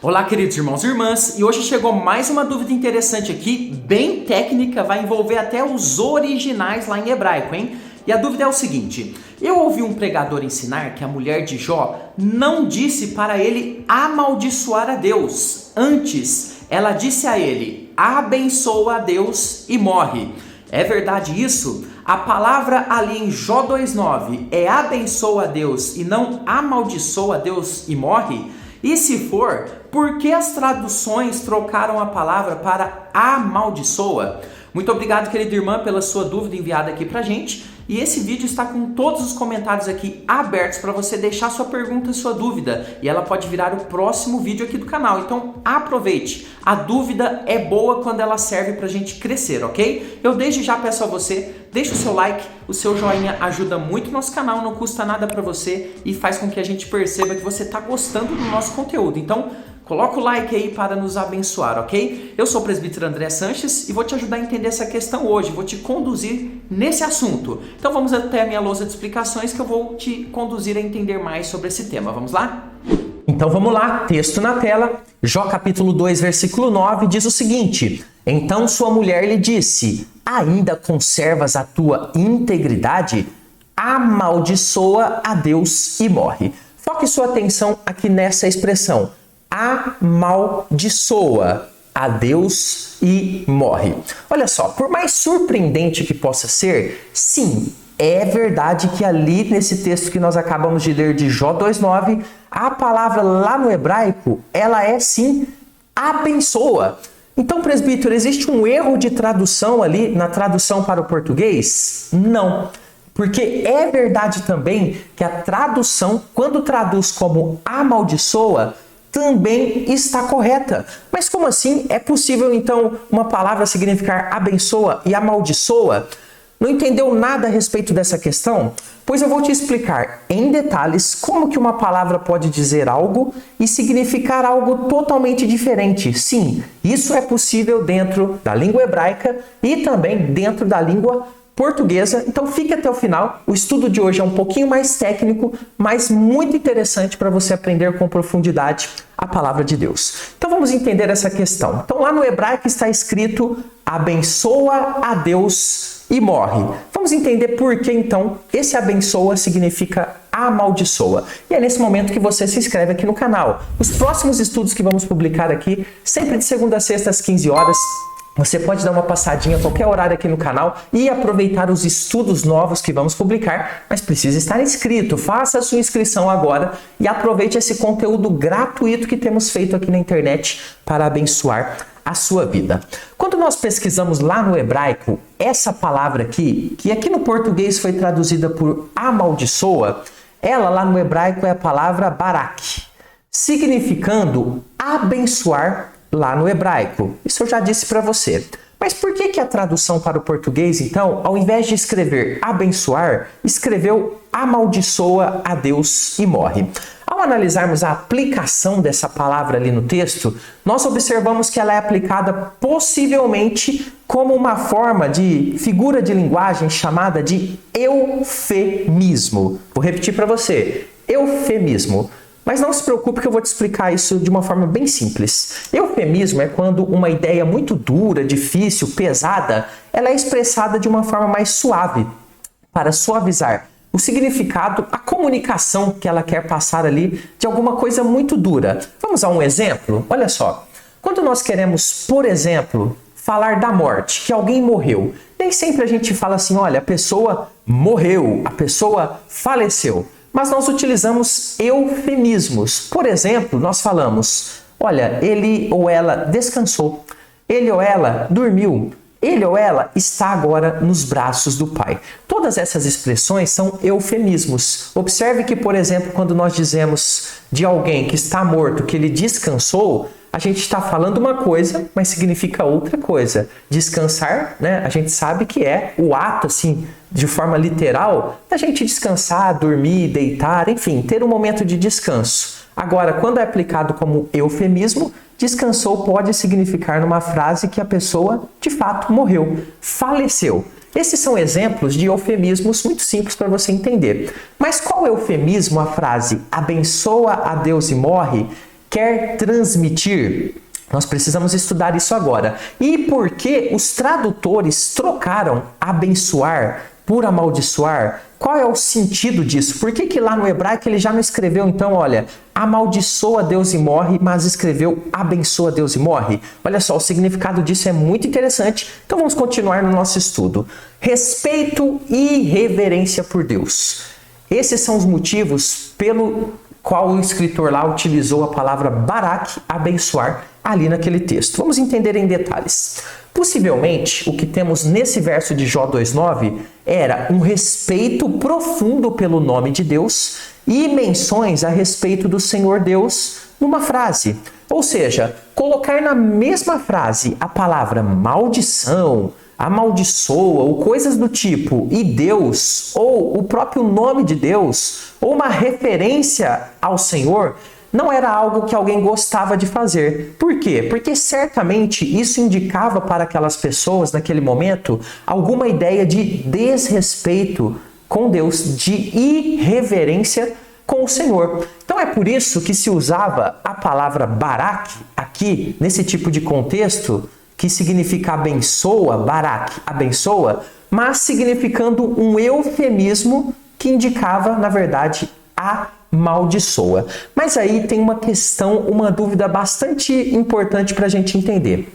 Olá, queridos irmãos e irmãs, e hoje chegou mais uma dúvida interessante aqui, bem técnica, vai envolver até os originais lá em hebraico, hein? E a dúvida é o seguinte: eu ouvi um pregador ensinar que a mulher de Jó não disse para ele amaldiçoar a Deus. Antes, ela disse a ele: abençoa a Deus e morre. É verdade isso? A palavra ali em Jó 2,9 é abençoa a Deus e não amaldiçoa a Deus e morre? E se for, por que as traduções trocaram a palavra para amaldiçoa? Muito obrigado, querida irmã, pela sua dúvida enviada aqui pra gente. E esse vídeo está com todos os comentários aqui abertos para você deixar sua pergunta, sua dúvida. E ela pode virar o próximo vídeo aqui do canal. Então aproveite. A dúvida é boa quando ela serve para a gente crescer, ok? Eu desde já peço a você, deixa o seu like, o seu joinha ajuda muito o nosso canal, não custa nada para você e faz com que a gente perceba que você está gostando do nosso conteúdo. Então, coloca o like aí para nos abençoar, ok? Eu sou o presbítero André Sanches e vou te ajudar a entender essa questão hoje, vou te conduzir nesse assunto. Então vamos até a minha lousa de explicações que eu vou te conduzir a entender mais sobre esse tema. Vamos lá? Então vamos lá, texto na tela. Jó capítulo 2, versículo 9 diz o seguinte: então sua mulher lhe disse: ainda conservas a tua integridade? Amaldiçoa a Deus e morre. Foque sua atenção aqui nessa expressão: amaldiçoa a Deus e morre. Olha só, por mais surpreendente que possa ser, sim, é verdade que ali nesse texto que nós acabamos de ler de Jó 2,9, a palavra lá no hebraico, ela é sim abençoa. Então, presbítero, existe um erro de tradução ali na tradução para o português? Não. Porque é verdade também que a tradução, quando traduz como amaldiçoa, também está correta. Mas como assim é possível, então, uma palavra significar abençoa e amaldiçoa? Não entendeu nada a respeito dessa questão? Pois eu vou te explicar em detalhes como que uma palavra pode dizer algo e significar algo totalmente diferente. Sim, isso é possível dentro da língua hebraica e também dentro da língua portuguesa. Então fique até o final. O estudo de hoje é um pouquinho mais técnico, mas muito interessante para você aprender com profundidade a palavra de Deus. Então vamos entender essa questão. Então lá no hebraico está escrito abençoa a Deus e morre. Vamos entender por que então esse abençoa significa amaldiçoa. E é nesse momento que você se inscreve aqui no canal. Os próximos estudos que vamos publicar aqui, sempre de segunda a sexta às 15 horas, você pode dar uma passadinha a qualquer horário aqui no canal e aproveitar os estudos novos que vamos publicar, mas precisa estar inscrito. Faça a sua inscrição agora e aproveite esse conteúdo gratuito que temos feito aqui na internet para abençoar a sua vida. Quando nós pesquisamos lá no hebraico, essa palavra aqui, que aqui no português foi traduzida por amaldiçoa, ela lá no hebraico é a palavra barak, significando abençoar lá no hebraico. Isso eu já disse para você. Mas por que a tradução para o português, então, ao invés de escrever abençoar, escreveu amaldiçoa a Deus e morre? Ao analisarmos a aplicação dessa palavra ali no texto, nós observamos que ela é aplicada possivelmente como uma forma de figura de linguagem chamada de eufemismo. Vou repetir para você: eufemismo. Mas não se preocupe que eu vou te explicar isso de uma forma bem simples. Eufemismo é quando uma ideia muito dura, difícil, pesada, ela é expressada de uma forma mais suave, para suavizar o significado, a comunicação que ela quer passar ali de alguma coisa muito dura. Vamos a um exemplo? Olha só. Quando nós queremos, por exemplo, falar da morte, que alguém morreu, nem sempre a gente fala assim: olha, a pessoa morreu, a pessoa faleceu. Mas nós utilizamos eufemismos. Por exemplo, nós falamos: olha, ele ou ela descansou, ele ou ela dormiu, ele ou ela está agora nos braços do Pai. Todas essas expressões são eufemismos. Observe que, por exemplo, quando nós dizemos de alguém que está morto, que ele descansou, a gente está falando uma coisa, mas significa outra coisa. Descansar, né? A gente sabe que é o ato, assim, de forma literal, da gente descansar, dormir, deitar, enfim, ter um momento de descanso. Agora, quando é aplicado como eufemismo, descansou pode significar numa frase que a pessoa, de fato, morreu, faleceu. Esses são exemplos de eufemismos muito simples para você entender. Mas qual eufemismo a frase abençoa a Deus e morre quer transmitir? Nós precisamos estudar isso agora. E por que os tradutores trocaram abençoar por amaldiçoar? Qual é o sentido disso? Por que lá no hebraico ele já não escreveu, então, olha, amaldiçoa Deus e morre, mas escreveu abençoa Deus e morre? Olha só, o significado disso é muito interessante. Então vamos continuar no nosso estudo. Respeito e reverência por Deus. Esses são os motivos pelo qual o escritor lá utilizou a palavra barak, abençoar, ali naquele texto. Vamos entender em detalhes. Possivelmente, o que temos nesse verso de Jó 2,9 era um respeito profundo pelo nome de Deus e menções a respeito do Senhor Deus numa frase. Ou seja, colocar na mesma frase a palavra maldição, amaldiçoa ou coisas do tipo e Deus, ou o próprio nome de Deus, ou uma referência ao Senhor, não era algo que alguém gostava de fazer. Por quê? Porque certamente isso indicava para aquelas pessoas naquele momento alguma ideia de desrespeito com Deus, de irreverência com o Senhor. Então é por isso que se usava a palavra barak aqui, nesse tipo de contexto, que significa abençoa, barak, abençoa, mas significando um eufemismo que indicava, na verdade, amaldiçoa. Mas aí tem uma questão, uma dúvida bastante importante para a gente entender.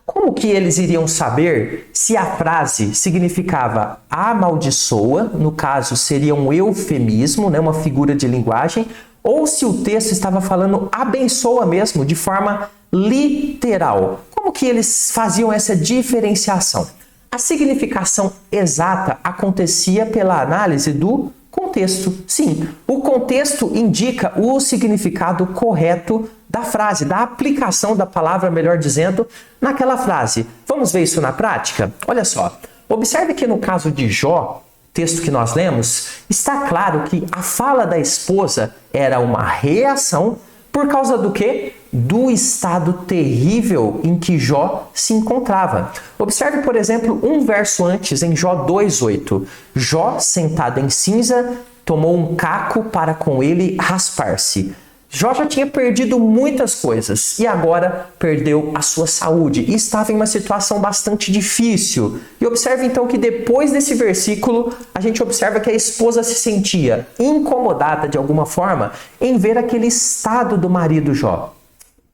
Como que eles iriam saber se a frase significava amaldiçoa, no caso seria um eufemismo, né, uma figura de linguagem, ou se o texto estava falando abençoa mesmo, de forma literal? Como que eles faziam essa diferenciação? A significação exata acontecia pela análise do contexto. Sim, o contexto indica o significado correto da frase, da aplicação da palavra, melhor dizendo, naquela frase. Vamos ver isso na prática? Olha só, observe que no caso de Jó, texto que nós lemos, está claro que a fala da esposa era uma reação por causa do quê? Do estado terrível em que Jó se encontrava. Observe, por exemplo, um verso antes, em Jó 2,8. Jó, sentado em cinza, tomou um caco para com ele raspar-se. Jó já tinha perdido muitas coisas e agora perdeu a sua saúde e estava em uma situação bastante difícil. E observe então que depois desse versículo a gente observa que a esposa se sentia incomodada de alguma forma em ver aquele estado do marido Jó.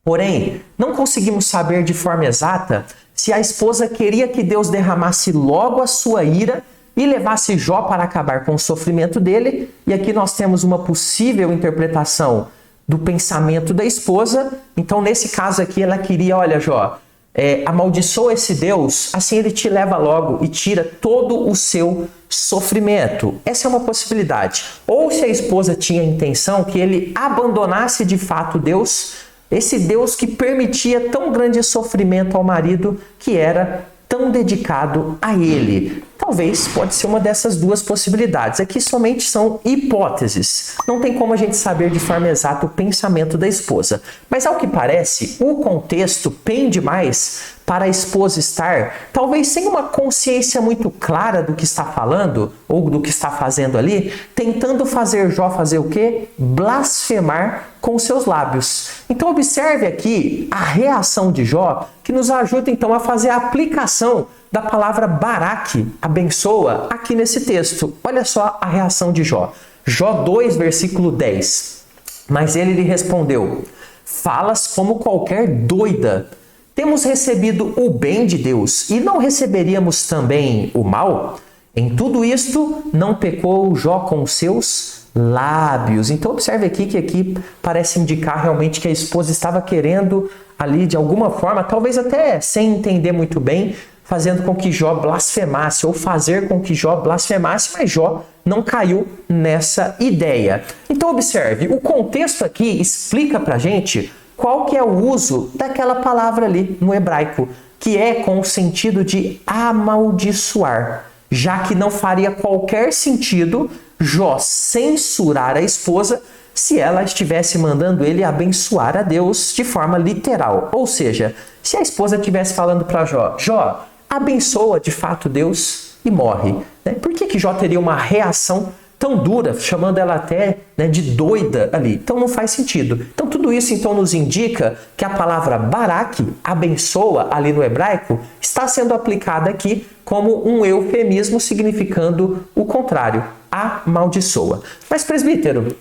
Porém, não conseguimos saber de forma exata se a esposa queria que Deus derramasse logo a sua ira e levasse Jó para acabar com o sofrimento dele. E aqui nós temos uma possível interpretação do pensamento da esposa. Então, nesse caso aqui, ela queria, olha, Jó, amaldiçoa esse Deus, assim ele te leva logo e tira todo o seu sofrimento. Essa é uma possibilidade. Ou se a esposa tinha a intenção que ele abandonasse de fato Deus, esse Deus que permitia tão grande sofrimento ao marido, que era tão dedicado a ele. Talvez pode ser uma dessas duas possibilidades. Aqui somente são hipóteses. Não tem como a gente saber de forma exata o pensamento da esposa. Mas ao que parece, o contexto pende mais para a esposa estar, talvez sem uma consciência muito clara do que está falando, ou do que está fazendo ali, tentando fazer Jó fazer o quê? Blasfemar com seus lábios. Então observe aqui a reação de Jó, que nos ajuda então a fazer a aplicação da palavra barak, abençoa, aqui nesse texto. Olha só a reação de Jó. Jó 2, versículo 10. Mas ele lhe respondeu: falas como qualquer doida. Temos recebido o bem de Deus e não receberíamos também o mal? Em tudo isto não pecou Jó com os seus lábios. Então observe aqui que aqui parece indicar realmente que a esposa estava querendo ali de alguma forma, talvez até sem entender muito bem, fazendo com que Jó blasfemasse ou fazer com que Jó blasfemasse, mas Jó não caiu nessa ideia. Então observe, o contexto aqui explica pra gente qual que é o uso daquela palavra ali no hebraico, que é com o sentido de amaldiçoar, já que não faria qualquer sentido Jó censurar a esposa se ela estivesse mandando ele abençoar a Deus de forma literal. Ou seja, se a esposa estivesse falando para Jó, Jó, abençoa de fato Deus e morre. Por que Jó teria uma reação tão dura, chamando ela até, né, de doida ali. Então não faz sentido. Então tudo isso então nos indica que a palavra barak, abençoa, ali no hebraico, está sendo aplicada aqui como um eufemismo significando o contrário, amaldiçoa. Mas presbítero,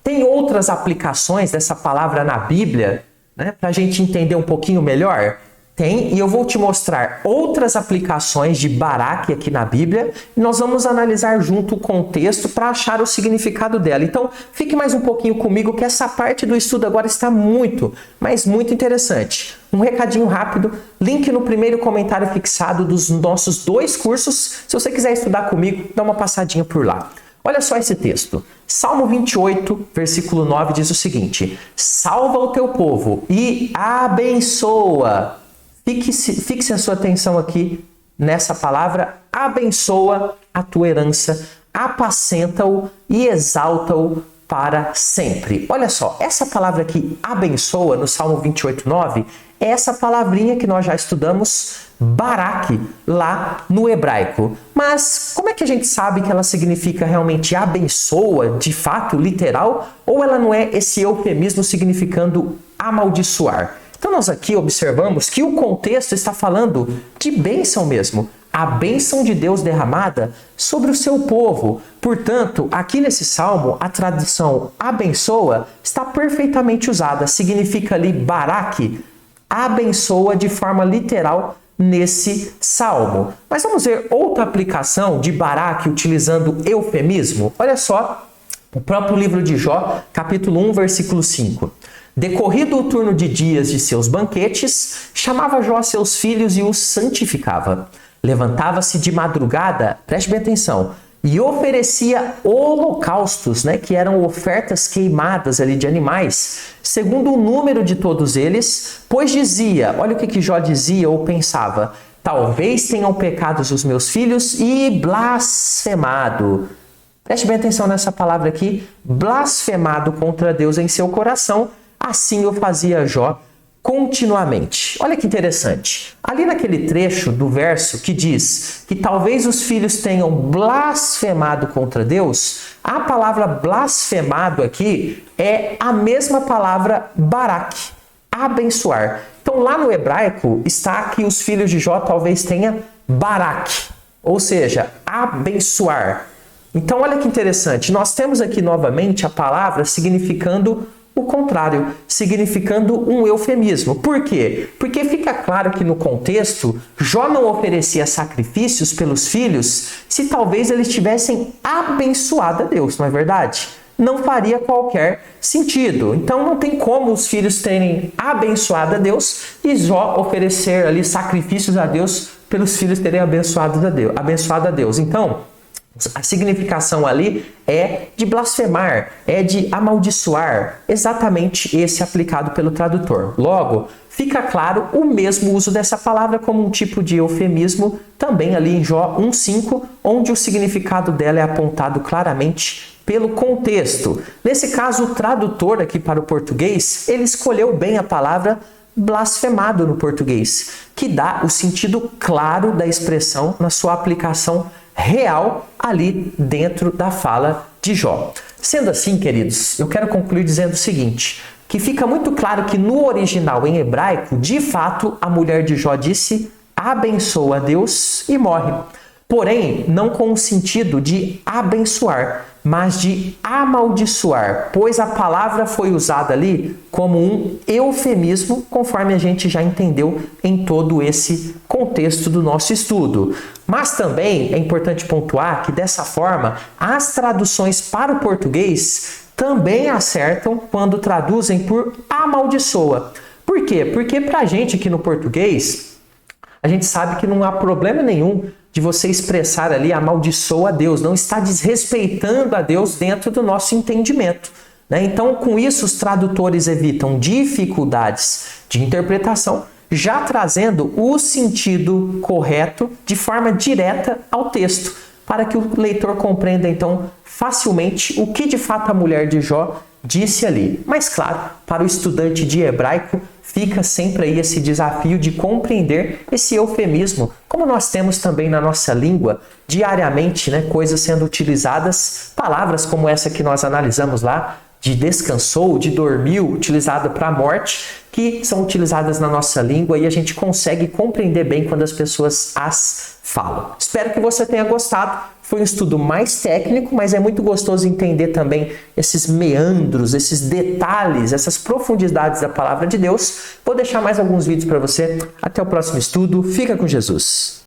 tem outras aplicações dessa palavra na Bíblia, né, para a gente entender um pouquinho melhor? Tem, e eu vou te mostrar outras aplicações de barak aqui na Bíblia, e nós vamos analisar junto o contexto para achar o significado dela. Então, fique mais um pouquinho comigo, que essa parte do estudo agora está muito, mas muito interessante. Um recadinho rápido, link no primeiro comentário fixado dos nossos 2 cursos. Se você quiser estudar comigo, dá uma passadinha por lá. Olha só esse texto. Salmo 28, versículo 9 diz o seguinte: salva o teu povo e abençoa. Fixe a sua atenção aqui nessa palavra, abençoa a tua herança, apacenta-o e exalta-o para sempre. Olha só, essa palavra aqui, abençoa, no Salmo 28:9, é essa palavrinha que nós já estudamos, barak, lá no hebraico. Mas como é que a gente sabe que ela significa realmente abençoa, de fato, literal, ou ela não é esse eufemismo significando amaldiçoar? Então nós aqui observamos que o contexto está falando de bênção mesmo. A bênção de Deus derramada sobre o seu povo. Portanto, aqui nesse salmo, a tradução abençoa está perfeitamente usada. Significa ali barak, abençoa de forma literal nesse salmo. Mas vamos ver outra aplicação de barak utilizando eufemismo? Olha só, o próprio livro de Jó, capítulo 1, versículo 5. Decorrido o turno de dias de seus banquetes, chamava Jó seus filhos e os santificava. Levantava-se de madrugada, preste bem atenção, e oferecia holocaustos, né, que eram ofertas queimadas ali de animais, segundo o número de todos eles, pois dizia, olha o que Jó dizia ou pensava, talvez tenham pecados os meus filhos e blasfemado. Preste bem atenção nessa palavra aqui, blasfemado contra Deus em seu coração. Assim eu fazia Jó continuamente. Olha que interessante. Ali naquele trecho do verso que diz que talvez os filhos tenham blasfemado contra Deus, a palavra blasfemado aqui é a mesma palavra barak, abençoar. Então lá no hebraico está que os filhos de Jó talvez tenham barak, ou seja, abençoar. Então olha que interessante. Nós temos aqui novamente a palavra significando o contrário, significando um eufemismo. Por quê? Porque fica claro que no contexto, Jó não oferecia sacrifícios pelos filhos se talvez eles tivessem abençoado a Deus, não é verdade? Não faria qualquer sentido. Então não tem como os filhos terem abençoado a Deus e Jó oferecer ali sacrifícios a Deus pelos filhos terem abençoado a Deus. Então, a significação ali é de blasfemar, é de amaldiçoar, exatamente esse aplicado pelo tradutor. Logo, fica claro o mesmo uso dessa palavra como um tipo de eufemismo também ali em Jó 1:5, onde o significado dela é apontado claramente pelo contexto. Nesse caso, o tradutor aqui para o português, ele escolheu bem a palavra blasfemado no português, que dá o sentido claro da expressão na sua aplicação real ali dentro da fala de Jó. Sendo assim, queridos, eu quero concluir dizendo o seguinte, que fica muito claro que no original em hebraico, de fato, a mulher de Jó disse, abençoa a Deus e morre. Porém, não com o sentido de abençoar, mas de amaldiçoar, pois a palavra foi usada ali como um eufemismo, conforme a gente já entendeu em todo esse contexto do nosso estudo. Mas também é importante pontuar que dessa forma, as traduções para o português também acertam quando traduzem por amaldiçoa. Por quê? Porque para a gente aqui no português, a gente sabe que não há problema nenhum de você expressar ali amaldiçoa a Deus, não está desrespeitando a Deus dentro do nosso entendimento, né? Então, com isso, os tradutores evitam dificuldades de interpretação, já trazendo o sentido correto de forma direta ao texto. para que o leitor compreenda então facilmente o que de fato a mulher de Jó disse ali. Mas claro, para o estudante de hebraico, fica sempre aí esse desafio de compreender esse eufemismo, como nós temos também na nossa língua, diariamente, né, coisas sendo utilizadas, palavras como essa que nós analisamos lá, de descansou, de dormiu, utilizada para a morte, que são utilizadas na nossa língua e a gente consegue compreender bem quando as pessoas as falam. Espero que você tenha gostado. Foi um estudo mais técnico, mas é muito gostoso entender também esses meandros, esses detalhes, essas profundidades da palavra de Deus. Vou deixar mais alguns vídeos para você. Até o próximo estudo. Fica com Jesus.